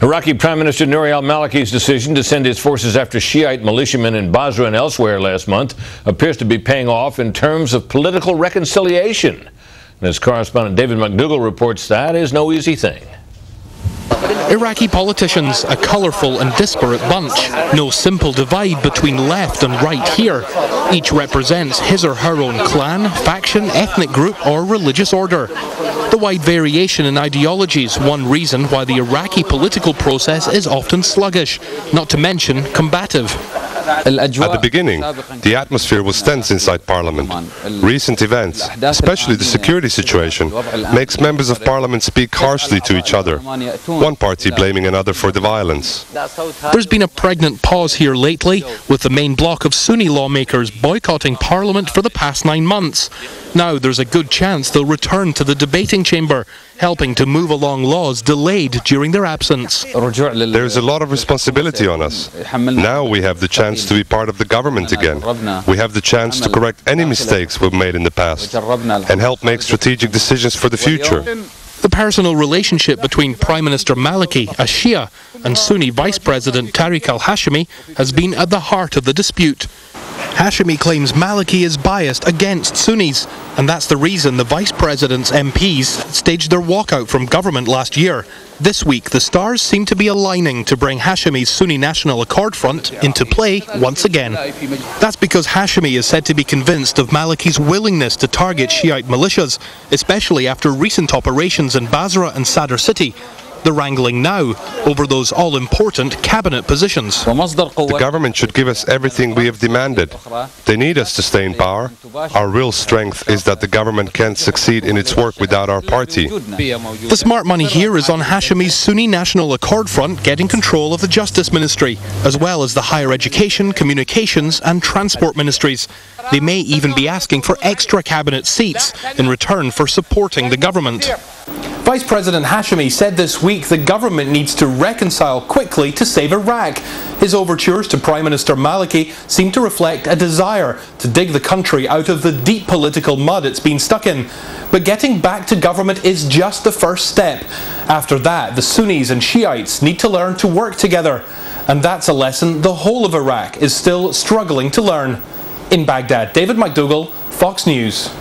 Iraqi Prime Minister Nouri al-Maliki's decision to send his forces after Shiite militiamen in Basra and elsewhere last month appears to be paying off in terms of political reconciliation. And as correspondent David McDougall reports, that is no easy thing. Iraqi politicians, a colourful and disparate bunch. No simple divide between left and right here. Each represents his or her own clan, faction, ethnic group or religious order. The wide variation in ideologies, one reason why the Iraqi political process is often sluggish, not to mention combative. At the beginning, the atmosphere was tense inside Parliament. Recent events, especially the security situation, makes members of Parliament speak harshly to each other, one party blaming another for the violence. There's been a pregnant pause here lately, with the main bloc of Sunni lawmakers boycotting Parliament for the past 9 months. Now there's a good chance they'll return to the debating chamber, helping to move along laws delayed during their absence. There's a lot of responsibility on us. Now we have the chance to be part of the government again. We have the chance to correct any mistakes we've made in the past and help make strategic decisions for the future. The personal relationship between Prime Minister Maliki, a Shia, and Sunni Vice President Tariq al-Hashimi has been at the heart of the dispute. Hashimi claims Maliki is biased against Sunnis, and that's the reason the Vice President's MPs staged their walkout from government last year. This week, the stars seem to be aligning to bring Hashimi's Sunni National Accord Front into play once again. That's because Hashimi is said to be convinced of Maliki's willingness to target Shiite militias, especially after recent operations in Basra and Sadr City. They're wrangling now over those all-important cabinet positions. The government should give us everything we have demanded. They need us to stay in power. Our real strength is that the government can't succeed in its work without our party. The smart money here is on Hashimi's Sunni National Accord Front getting control of the Justice Ministry, as well as the higher education, communications and transport ministries. They may even be asking for extra cabinet seats in return for supporting the government. Vice President Hashimi said this week the government needs to reconcile quickly to save Iraq. His overtures to Prime Minister Maliki seem to reflect a desire to dig the country out of the deep political mud it's been stuck in. But getting back to government is just the first step. After that, the Sunnis and Shiites need to learn to work together. And that's a lesson the whole of Iraq is still struggling to learn. In Baghdad, David McDougall, Fox News.